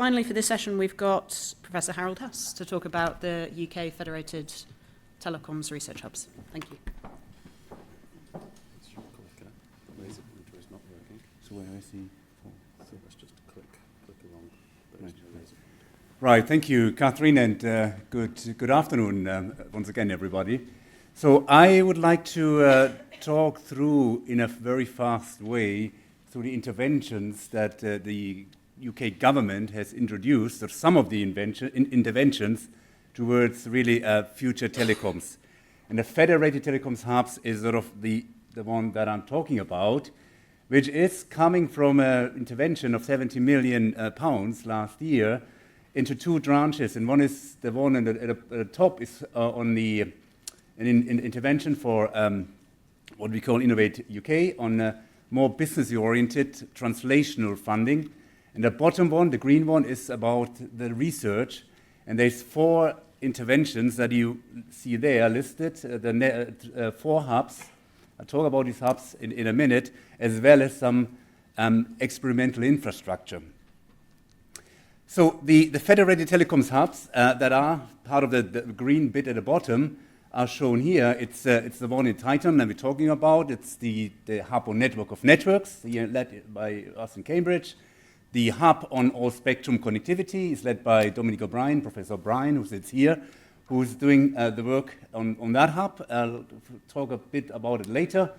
finally, for this session, we've got Professor Harald Haas to talk about the UK Federated Telecoms Research Hubs. Thank you. So where is he? So let's just click along. Right, thank you, Catherine, and good afternoon once again, everybody. So I would like to talk through, in a very fast way, through the interventions that the UK government has introduced, or some of the interventions towards really future telecoms. And the Federated Telecoms Hubs is sort of the one that I'm talking about, which is coming from an intervention of £70 million last year into two tranches. And one is the one at the top is on an intervention for what we call Innovate UK on more business-oriented translational funding. And the bottom one, the green one, is about the research. And there's four interventions that you see there listed, the four hubs. I'll talk about these hubs in a minute, as well as some experimental infrastructure. So the Federated Telecoms hubs that are part of the green bit at the bottom are shown here. It's the one in Titan that we're talking about. It's the hub on network of networks, led by us in Cambridge. The hub on all-spectrum connectivity is led by Dominic O'Brien, Professor O'Brien, who sits here, who's doing the work on that hub. I'll talk a bit about it later.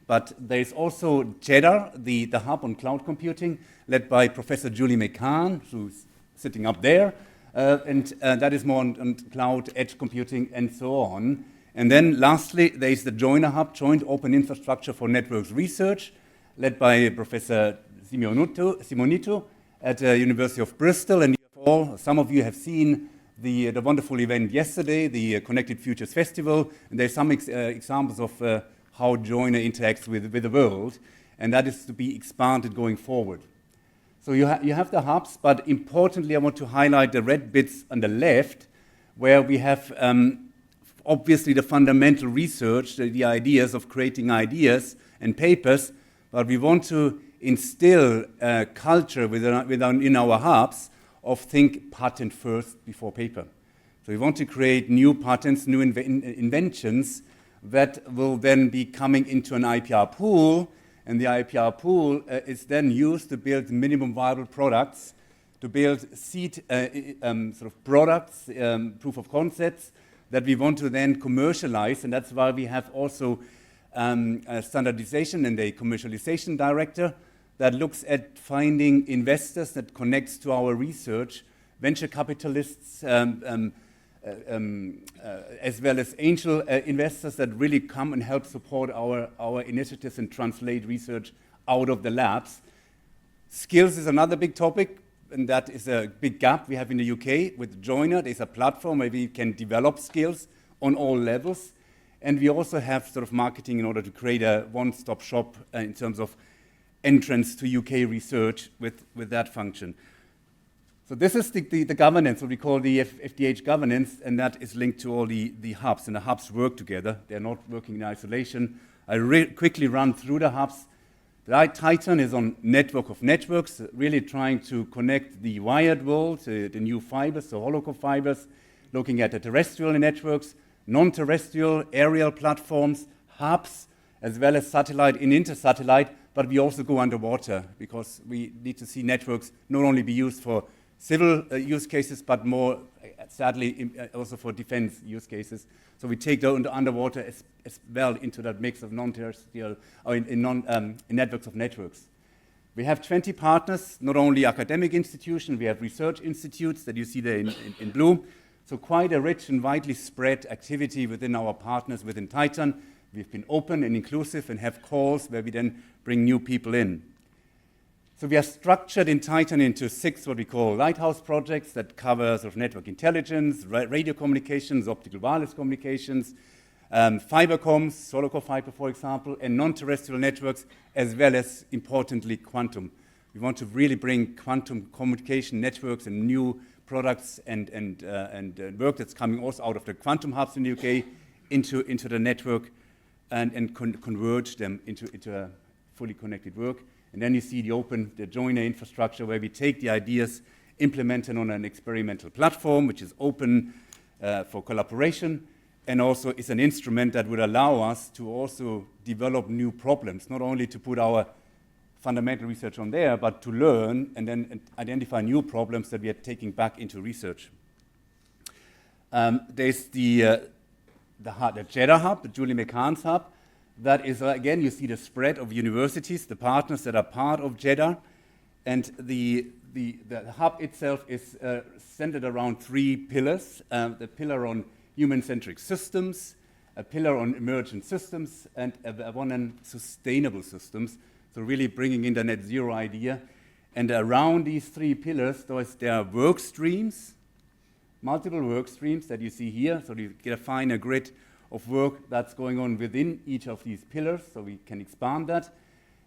But there's also JEDDA, the hub on cloud computing, led by Professor Julie McCann, who's sitting up there. And that is more on cloud, edge computing, and so on. And then lastly, there's the Joiner Hub, Joint Open Infrastructure for Networks Research, led by Professor Simonito at the University of Bristol. And some of you have seen the wonderful event yesterday, the Connected Futures Festival. And there's some examples of how Joiner interacts with the world. And that is to be expanded going forward. So you have the hubs, but importantly, I want to highlight the red bits on the left, where we have obviously the fundamental research, the ideas of creating ideas and papers, but we want to instill a culture in our hubs of think patent first before paper. So we want to create new patents, new inventions that will then be coming into an IPR pool. And the IPR pool is then used to build minimum viable products, to build seed sort of products, proof of concepts that we want to then commercialize. And that's why we have also a standardization and a commercialization director that looks at finding investors that connects to our research, venture capitalists, as well as angel investors that really come and help support our initiatives and translate research out of the labs. Skills is another big topic, and that is a big gap we have in the UK. With Joiner, there's a platform where we can develop skills on all levels. And we also have sort of marketing in order to create a one-stop shop in terms of entrance to UK research with that function. So this is the governance, what we call the FDH governance, and that is linked to all the hubs. And the hubs work together. They're not working in isolation. I quickly run through the hubs. The Titan is on network of networks, really trying to connect the wired world, the new fibers, so hollow-core fibers, looking at the terrestrial networks, non-terrestrial aerial platforms, hubs, as well as satellite and intersatellite, but we also go underwater because we need to see networks not only be used for civil use cases, but more, sadly, also for defense use cases. So we take the underwater as well into that mix of non-terrestrial, or in networks of networks. We have 20 partners, not only academic institutions, we have research institutes that you see there in blue. So quite a rich and widely spread activity within our partners within Titan. We've been open and inclusive and have calls where we then bring new people in. So we are structured in Titan into 6 what we call lighthouse projects that cover sort of network intelligence, radio communications, optical wireless communications, fiber comms, solar core fiber, for example, and non-terrestrial networks, as well as, importantly, quantum. We want to really bring quantum communication networks and new products and work that's coming also out of the quantum hubs in the UK into the network and converge them into a fully connected work. And then you see the Joiner infrastructure where we take the ideas implemented on an experimental platform, which is open for collaboration, and also is an instrument that would allow us to also develop new problems, not only to put our fundamental research on there, but to learn and then identify new problems that we are taking back into research. There's the JEDA Hub, the Julie McCann's Hub. That is, again, you see the spread of universities, the partners that are part of JEDA. And the hub itself is centered around 3 pillars. The pillar on human-centric systems, a pillar on emergent systems, and one on sustainable systems. So really bringing in the net zero idea. And around these 3 pillars, there are work streams, multiple work streams that you see here. So you get a finer grid of work that's going on within each of these pillars, so we can expand that.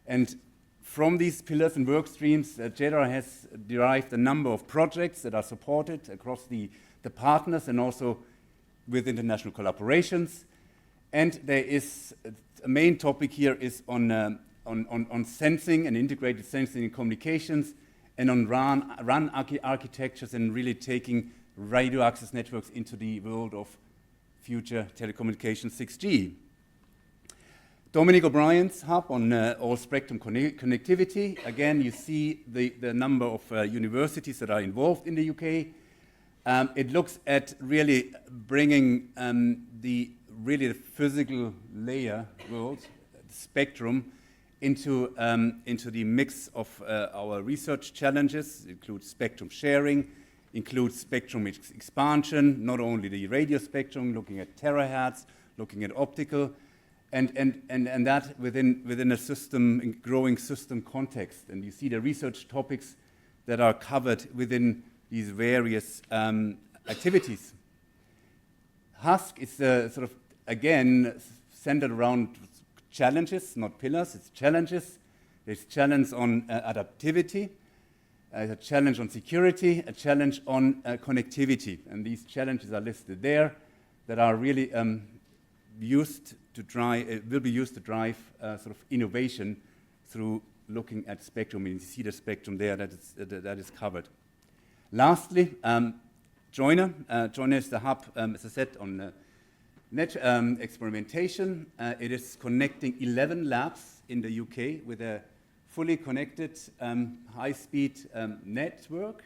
And from these pillars and work streams, JEDA has derived a number of projects that are supported across the partners and also with international collaborations. And there is a main topic here is on sensing and integrated sensing and communications, and on RAN architectures, and really taking radio access networks into the world of future telecommunications 6G. Dominic O'Brien's hub on all spectrum connectivity. Again, you see the number of universities that are involved in the UK. It looks at really bringing the physical layer world, spectrum, into the mix of our research challenges. It includes spectrum sharing, includes spectrum expansion, not only the radio spectrum, looking at terahertz, looking at optical, and that within a system, growing system context. And you see the research topics that are covered within these various activities. HUSC is sort of, again, centered around challenges, not pillars, it's challenges. There's challenge on adaptivity, a challenge on security, a challenge on connectivity. And these challenges are listed there that are really will be used to drive sort of innovation through looking at spectrum. And you see the spectrum there that is covered. Lastly, Joiner. Joiner is the hub, as I said, on net experimentation. It is connecting 11 labs in the UK with a fully connected high-speed network.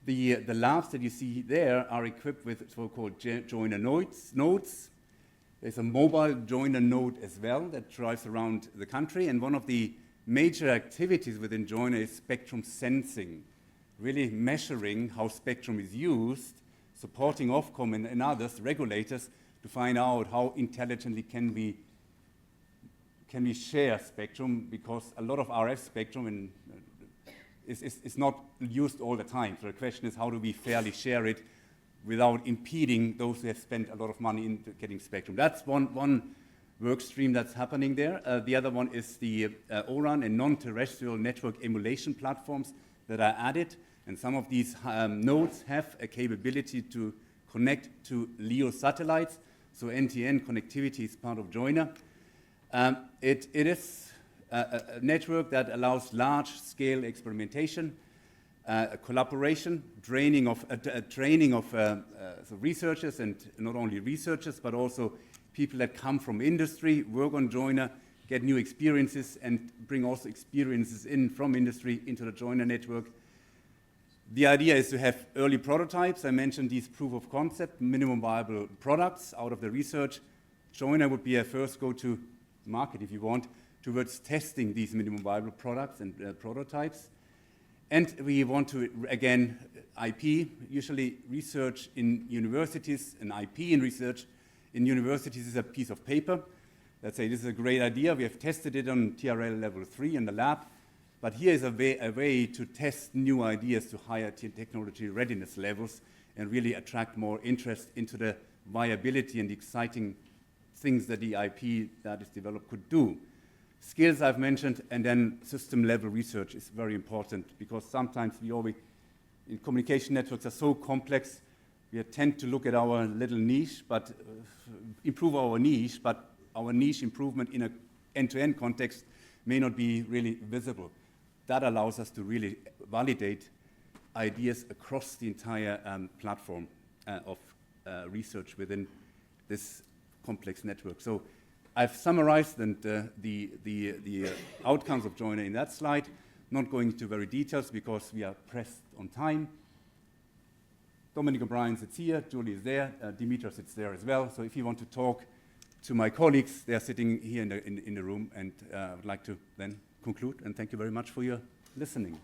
The labs that you see there are equipped with so-called Joiner nodes. There's a mobile Joiner node as well that drives around the country. And one of the major activities within Joiner is spectrum sensing, really measuring how spectrum is used, supporting Ofcom and others, regulators, to find out how intelligently can we share spectrum, because a lot of RF spectrum is not used all the time. So the question is, how do we fairly share it without impeding those who have spent a lot of money in getting spectrum? That's one work stream that's happening there. The other one is the ORAN and non-terrestrial network emulation platforms that are added. And some of these nodes have a capability to connect to LEO satellites. So NTN connectivity is part of Joiner. It is a network that allows large-scale experimentation, collaboration, training of so researchers, and not only researchers, but also people that come from industry, work on Joiner, get new experiences, and bring also experiences in from industry into the Joiner network. The idea is to have early prototypes. I mentioned these proof of concept, minimum viable products out of the research. Joiner would be a first go-to market, if you want, towards testing these minimum viable products and prototypes. And we want to, again, IP, usually research in universities, and IP in research in universities is a piece of paper. Let's say this is a great idea. We have tested it on TRL level 3 in the lab. But here is a way to test new ideas to higher technology readiness levels and really attract more interest into the viability and the exciting things that the IP that is developed could do. Skills I've mentioned, and then system level research is very important, because sometimes in communication networks are so complex, we tend to look at our little niche, but improve our niche, but our niche improvement in an end-to-end context may not be really visible. That allows us to really validate ideas across the entire platform of research within this complex network. So I've summarized the outcomes of Joiner in that slide, not going into very details because we are pressed on time. Dominic O'Brien sits here, Julie is there, Dimitra sits there as well. So if you want to talk to my colleagues, they are sitting here in the room, and I would like to then conclude, and thank you very much for your listening.